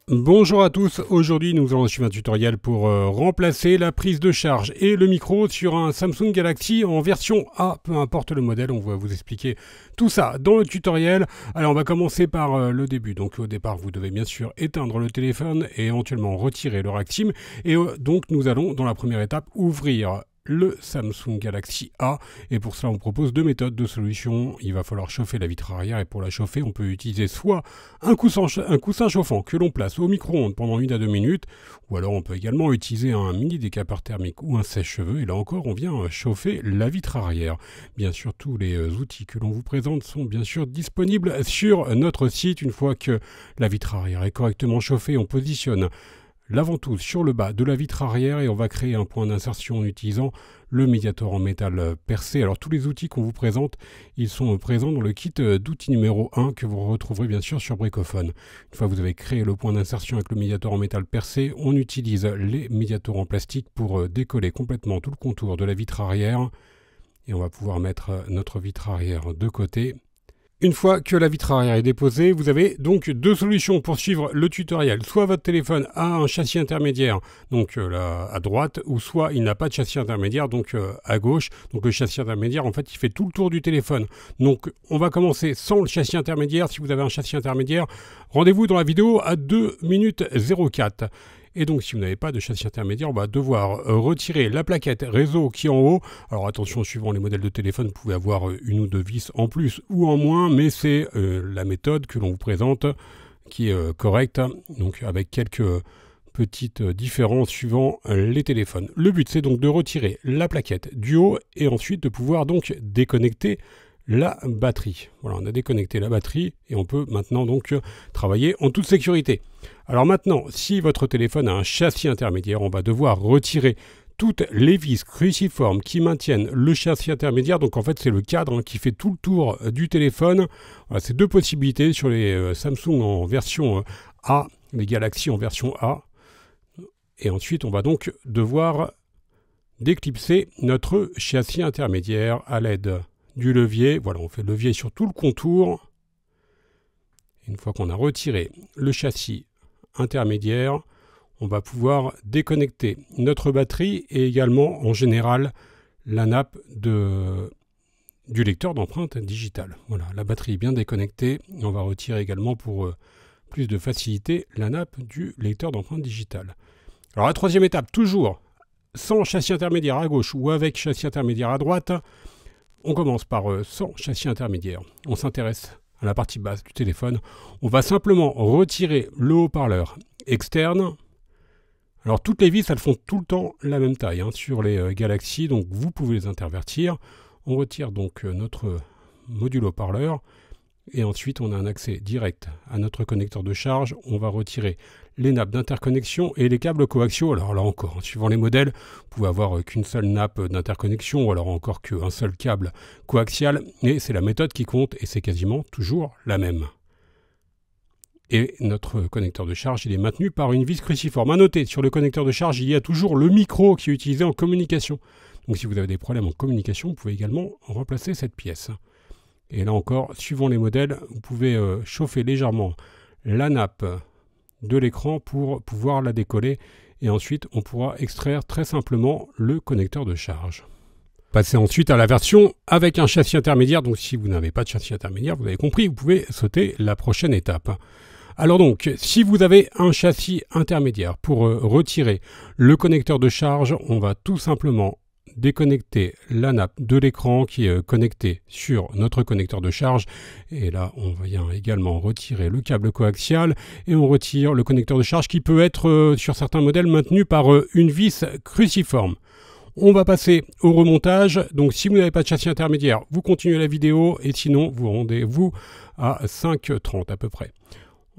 Bonjour à tous, aujourd'hui nous allons suivre un tutoriel pour remplacer la prise de charge et le micro sur un Samsung Galaxy en version A, peu importe le modèle, on va vous expliquer tout ça dans le tutoriel. Alors on va commencer par le début, donc au départ vous devez bien sûr éteindre le téléphone et éventuellement retirer le rack SIM et donc nous allons dans la première étape ouvrir le Samsung Galaxy A et pour cela on propose deux méthodes de solution. Il va falloir chauffer la vitre arrière et pour la chauffer on peut utiliser soit un coussin chauffant que l'on place au micro-ondes pendant 1 à 2 minutes ou alors on peut également utiliser un mini décapeur thermique ou un sèche-cheveux et là encore on vient chauffer la vitre arrière. Bien sûr tous les outils que l'on vous présente sont bien sûr disponibles sur notre site. Une fois que la vitre arrière est correctement chauffée, on positionne l'avant-touche sur le bas de la vitre arrière et on va créer un point d'insertion en utilisant le médiator en métal percé. Alors tous les outils qu'on vous présente, ils sont présents dans le kit d'outils numéro 1 que vous retrouverez bien sûr sur Bricophone. Une fois que vous avez créé le point d'insertion avec le médiator en métal percé, on utilise les médiators en plastique pour décoller complètement tout le contour de la vitre arrière et on va pouvoir mettre notre vitre arrière de côté. Une fois que la vitre arrière est déposée, vous avez donc deux solutions pour suivre le tutoriel. Soit votre téléphone a un châssis intermédiaire, donc là, à droite, ou soit il n'a pas de châssis intermédiaire, donc à gauche. Donc le châssis intermédiaire, en fait, il fait tout le tour du téléphone. Donc on va commencer sans le châssis intermédiaire. Si vous avez un châssis intermédiaire, rendez-vous dans la vidéo à 2 minutes 04. Et donc, si vous n'avez pas de châssis intermédiaire, on va devoir retirer la plaquette réseau qui est en haut. Alors attention, suivant les modèles de téléphone, vous pouvez avoir une ou deux vis en plus ou en moins, mais c'est la méthode que l'on vous présente qui est correcte, donc avec quelques petites différences suivant les téléphones. Le but, c'est donc de retirer la plaquette du haut et ensuite de pouvoir donc déconnecter la batterie. Voilà, on a déconnecté la batterie et on peut maintenant donc travailler en toute sécurité. Alors maintenant, si votre téléphone a un châssis intermédiaire, on va devoir retirer toutes les vis cruciformes qui maintiennent le châssis intermédiaire. Donc en fait, c'est le cadre qui fait tout le tour du téléphone. Voilà, c'est deux possibilités sur les Samsung en version A, les Galaxy en version A. Et ensuite, on va donc devoir déclipser notre châssis intermédiaire à l'aide du levier. Voilà, on fait le levier sur tout le contour. Une fois qu'on a retiré le châssis intermédiaire, on va pouvoir déconnecter notre batterie et également en général la nappe du lecteur d'empreinte digitale. Voilà, la batterie est bien déconnectée. On va retirer également pour plus de facilité la nappe du lecteur d'empreinte digitale. Alors la troisième étape, toujours sans châssis intermédiaire à gauche ou avec châssis intermédiaire à droite. On commence par sans châssis intermédiaire. On s'intéresse à la partie basse du téléphone. On va simplement retirer le haut-parleur externe. Alors toutes les vis, elles font tout le temps la même taille sur les Galaxy, donc vous pouvez les intervertir. On retire donc notre module haut-parleur et ensuite on a un accès direct à notre connecteur de charge. On va retirer les nappes d'interconnexion et les câbles coaxiaux. Alors là encore, suivant les modèles, vous pouvez avoir qu'une seule nappe d'interconnexion ou alors encore qu'un seul câble coaxial. Et c'est la méthode qui compte et c'est quasiment toujours la même. Et notre connecteur de charge, il est maintenu par une vis cruciforme. À noter, sur le connecteur de charge, il y a toujours le micro qui est utilisé en communication. Donc si vous avez des problèmes en communication, vous pouvez également remplacer cette pièce. Et là encore, suivant les modèles, vous pouvez chauffer légèrement la nappe de l'écran pour pouvoir la décoller et ensuite on pourra extraire très simplement le connecteur de charge. Passez ensuite à la version avec un châssis intermédiaire, donc si vous n'avez pas de châssis intermédiaire, vous avez compris, vous pouvez sauter la prochaine étape. Alors donc, si vous avez un châssis intermédiaire, pour retirer le connecteur de charge, on va tout simplement déconnecter la nappe de l'écran qui est connectée sur notre connecteur de charge et là on vient également retirer le câble coaxial et on retire le connecteur de charge qui peut être sur certains modèles maintenu par une vis cruciforme. On va passer au remontage, donc si vous n'avez pas de châssis intermédiaire, vous continuez la vidéo et sinon vous rendez-vous à 5h30 à peu près.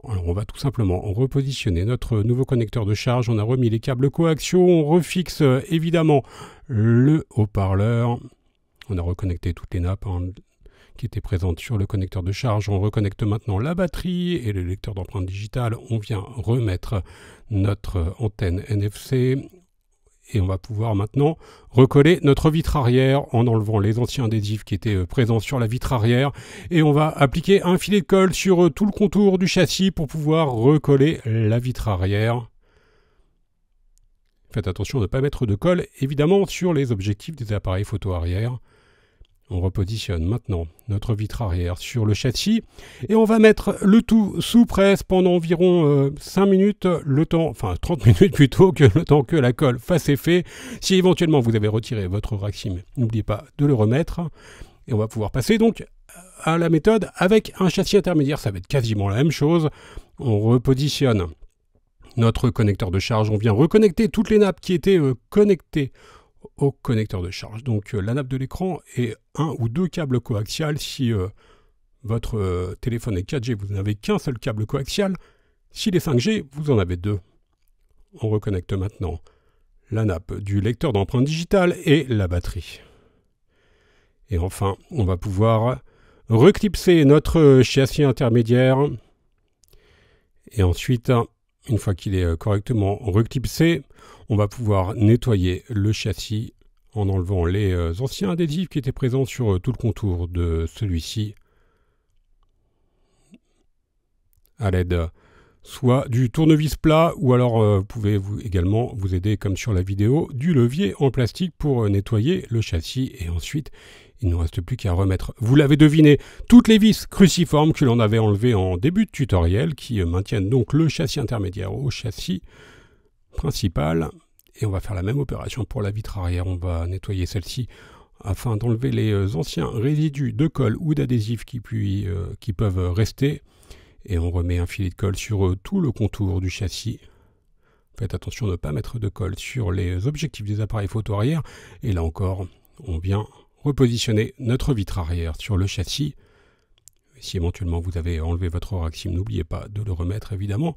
Alors on va tout simplement repositionner notre nouveau connecteur de charge, on a remis les câbles coaxiaux, on refixe évidemment le haut-parleur, on a reconnecté toutes les nappes qui étaient présentes sur le connecteur de charge, on reconnecte maintenant la batterie et le lecteur d'empreinte digitale, on vient remettre notre antenne NFC Et on va pouvoir maintenant recoller notre vitre arrière en enlevant les anciens adhésifs qui étaient présents sur la vitre arrière. Et on va appliquer un filet de colle sur tout le contour du châssis pour pouvoir recoller la vitre arrière. Faites attention de ne pas mettre de colle, évidemment, sur les objectifs des appareils photo arrière. On repositionne maintenant notre vitre arrière sur le châssis et on va mettre le tout sous presse pendant environ 5 minutes, le temps, enfin 30 minutes plutôt, que le temps que la colle fasse effet. Si éventuellement vous avez retiré votre Raxim, n'oubliez pas de le remettre. Et on va pouvoir passer donc à la méthode avec un châssis intermédiaire. Ça va être quasiment la même chose. On repositionne notre connecteur de charge. On vient reconnecter toutes les nappes qui étaient connectées au connecteur de charge. Donc la nappe de l'écran et un ou deux câbles coaxiales. Si votre téléphone est 4G, vous n'avez qu'un seul câble coaxial. S'il est 5G, vous en avez deux. On reconnecte maintenant la nappe du lecteur d'empreintes digitales et la batterie. Et enfin, on va pouvoir reclipser notre châssis intermédiaire. Et ensuite, une fois qu'il est correctement reclipsé, on va pouvoir nettoyer le châssis en enlevant les anciens adhésifs qui étaient présents sur tout le contour de celui-ci à l'aide soit du tournevis plat ou alors vous pouvez également vous aider, comme sur la vidéo, du levier en plastique pour nettoyer le châssis. Et ensuite, il ne nous reste plus qu'à remettre, vous l'avez deviné, toutes les vis cruciformes que l'on avait enlevées en début de tutoriel qui maintiennent donc le châssis intermédiaire au châssis principal. Et on va faire la même opération pour la vitre arrière. On va nettoyer celle-ci afin d'enlever les anciens résidus de colle ou d'adhésifs qui peuvent rester. Et on remet un filet de colle sur tout le contour du châssis. Faites attention de ne pas mettre de colle sur les objectifs des appareils photo arrière. Et là encore, on vient repositionner notre vitre arrière sur le châssis. Si éventuellement vous avez enlevé votre Raxim, n'oubliez pas de le remettre évidemment.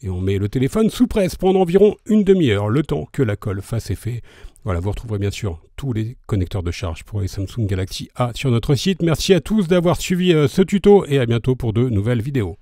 Et on met le téléphone sous presse pendant environ une demi-heure, le temps que la colle fasse effet. Voilà, vous retrouverez bien sûr tous les connecteurs de charge pour les Samsung Galaxy A sur notre site. Merci à tous d'avoir suivi ce tuto et à bientôt pour de nouvelles vidéos.